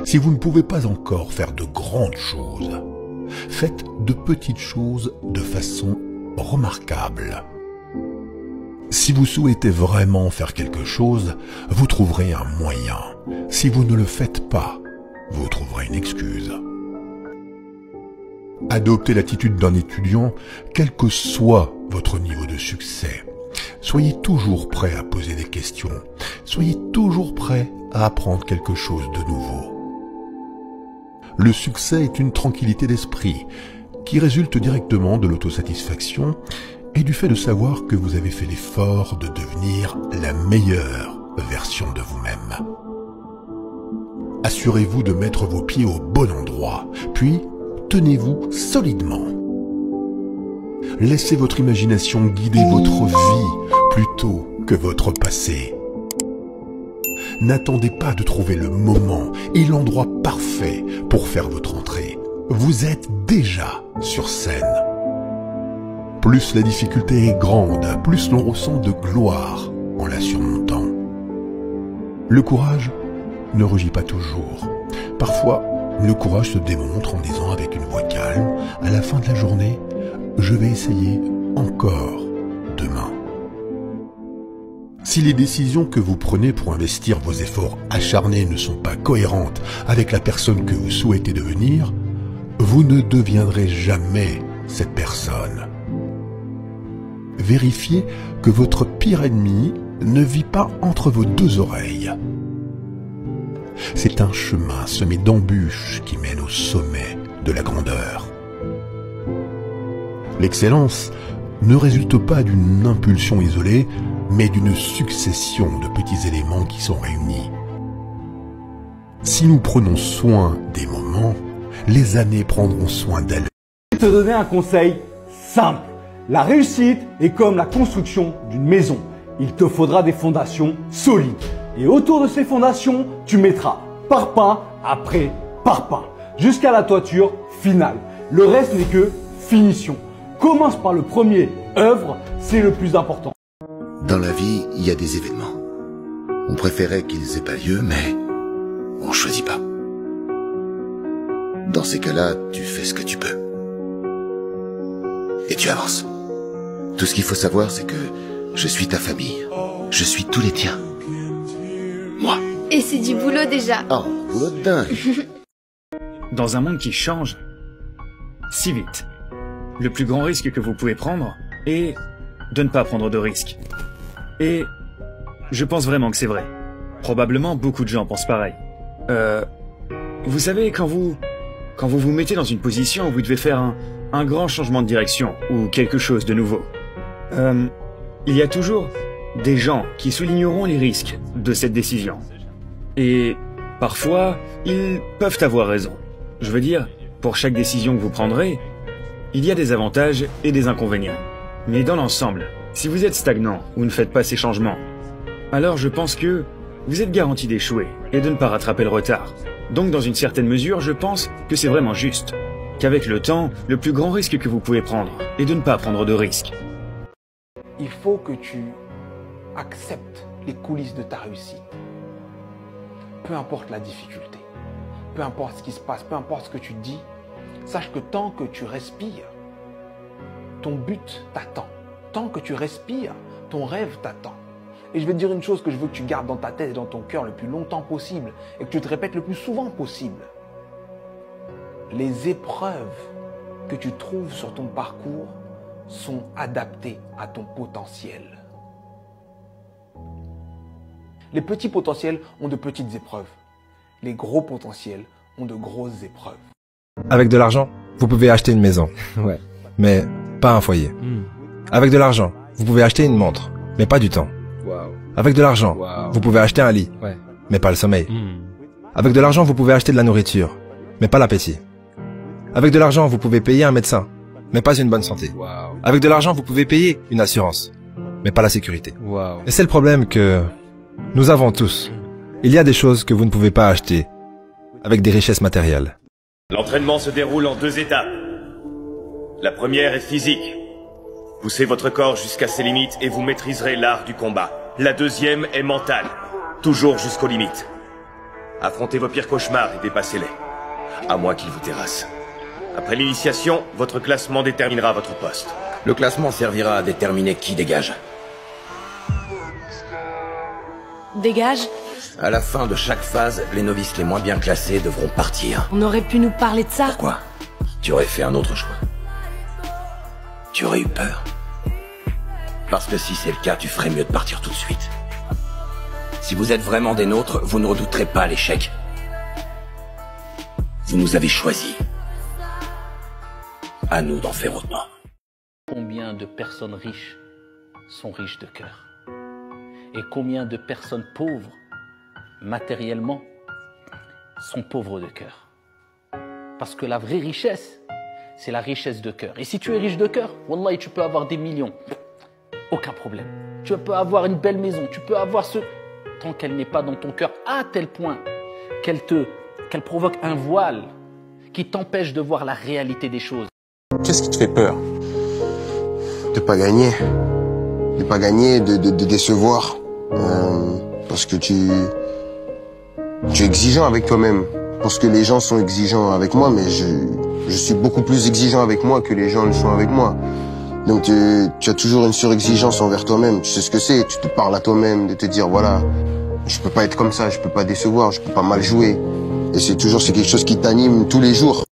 Si vous ne pouvez pas encore faire de grandes choses, faites de petites choses de façon remarquable. Si vous souhaitez vraiment faire quelque chose, vous trouverez un moyen. Si vous ne le faites pas, vous trouverez une excuse. Adoptez l'attitude d'un étudiant, quel que soit votre niveau de succès. Soyez toujours prêt à poser des questions. Soyez toujours prêt à apprendre quelque chose de nouveau. Le succès est une tranquillité d'esprit qui résulte directement de l'autosatisfaction et du fait de savoir que vous avez fait l'effort de devenir la meilleure version de vous-même. Assurez-vous de mettre vos pieds au bon endroit, puis tenez-vous solidement. Laissez votre imagination guider votre vie plutôt que votre passé. N'attendez pas de trouver le moment et l'endroit parfait pour faire votre entrée. Vous êtes déjà sur scène. Plus la difficulté est grande, plus l'on ressent de gloire en la surmontant. Le courage ne rugit pas toujours. Parfois, le courage se démontre en disant avec une voix calme, à la fin de la journée, je vais essayer encore demain. Si les décisions que vous prenez pour investir vos efforts acharnés ne sont pas cohérentes avec la personne que vous souhaitez devenir, vous ne deviendrez jamais cette personne. Vérifiez que votre pire ennemi ne vit pas entre vos deux oreilles. C'est un chemin semé d'embûches qui mène au sommet de la grandeur. L'excellence ne résulte pas d'une impulsion isolée, mais d'une succession de petits éléments qui sont réunis. Si nous prenons soin des moments, les années prendront soin d'elles. Je vais te donner un conseil simple. La réussite est comme la construction d'une maison. Il te faudra des fondations solides. Et autour de ces fondations, tu mettras parpaing après parpaing, jusqu'à la toiture finale. Le reste n'est que finition. Commence par le premier, œuvre, c'est le plus important. Dans la vie, il y a des événements. On préférait qu'ils aient pas lieu, mais on choisit pas. Dans ces cas-là, tu fais ce que tu peux. Et tu avances. Tout ce qu'il faut savoir, c'est que je suis ta famille. Je suis tous les tiens. Moi. Et c'est du boulot déjà. Oh, boulot de dingue. Dans un monde qui change si vite, le plus grand risque que vous pouvez prendre est de ne pas prendre de risques. Et je pense vraiment que c'est vrai. Probablement beaucoup de gens pensent pareil. Vous savez, quand vous vous mettez dans une position où vous devez faire un grand changement de direction ou quelque chose de nouveau, il y a toujours des gens qui souligneront les risques de cette décision. Et parfois, ils peuvent avoir raison. Je veux dire, pour chaque décision que vous prendrez, il y a des avantages et des inconvénients. Mais dans l'ensemble, si vous êtes stagnant ou ne faites pas ces changements, alors je pense que vous êtes garanti d'échouer et de ne pas rattraper le retard. Donc dans une certaine mesure, je pense que c'est vraiment juste. Qu'avec le temps, le plus grand risque que vous pouvez prendre est de ne pas prendre de risques. Il faut que tu acceptes les coulisses de ta réussite. Peu importe la difficulté, peu importe ce qui se passe, peu importe ce que tu dis, sache que tant que tu respires, ton but t'attend. Tant que tu respires, ton rêve t'attend. Et je vais te dire une chose que je veux que tu gardes dans ta tête et dans ton cœur le plus longtemps possible et que tu te répètes le plus souvent possible. Les épreuves que tu trouves sur ton parcours sont adaptées à ton potentiel. Les petits potentiels ont de petites épreuves. Les gros potentiels ont de grosses épreuves. Avec de l'argent, vous pouvez acheter une maison. Ouais. Mais pas un foyer. Avec de l'argent, vous pouvez acheter une montre, mais pas du temps. Wow. Avec de l'argent, Wow. vous pouvez acheter un lit, Ouais. mais pas le sommeil. Avec de l'argent, vous pouvez acheter de la nourriture, mais pas l'appétit. Avec de l'argent, vous pouvez payer un médecin, mais pas une bonne santé. Wow. Avec de l'argent, vous pouvez payer une assurance, mais pas la sécurité. Wow. Et c'est le problème que nous avons tous. Il y a des choses que vous ne pouvez pas acheter avec des richesses matérielles. L'entraînement se déroule en 2 étapes. La première est physique. Poussez votre corps jusqu'à ses limites et vous maîtriserez l'art du combat. La deuxième est mentale. Toujours jusqu'aux limites. Affrontez vos pires cauchemars et dépassez-les. À moins qu'ils vous terrassent. Après l'initiation, votre classement déterminera votre poste. Le classement servira à déterminer qui dégage. Dégage. À la fin de chaque phase, les novices les moins bien classés devront partir. On aurait pu nous parler de ça. Pourquoi? Tu aurais fait un autre choix. Tu aurais eu peur. Parce que si c'est le cas, tu ferais mieux de partir tout de suite. Si vous êtes vraiment des nôtres, vous ne redouterez pas l'échec. Vous nous avez choisis. À nous d'en faire autant. Combien de personnes riches sont riches de cœur? Et combien de personnes pauvres, matériellement, sont pauvres de cœur? Parce que la vraie richesse, c'est la richesse de cœur. Et si tu es riche de cœur, wallahi, tu peux avoir des millions. Aucun problème. Tu peux avoir une belle maison, tu peux avoir ce... Tant qu'elle n'est pas dans ton cœur, à tel point qu'elle provoque un voile qui t'empêche de voir la réalité des choses. Qu'est-ce qui te fait peur? De pas gagner. De pas gagner, de décevoir. Parce que tu es exigeant avec toi-même. Parce que les gens sont exigeants avec moi, mais je suis beaucoup plus exigeant avec moi que les gens le sont avec moi. Donc tu as toujours une surexigence envers toi-même. Tu sais ce que c'est, tu te parles à toi-même, de te dire voilà, je peux pas être comme ça, je peux pas décevoir, je peux pas mal jouer. Et c'est quelque chose qui t'anime tous les jours.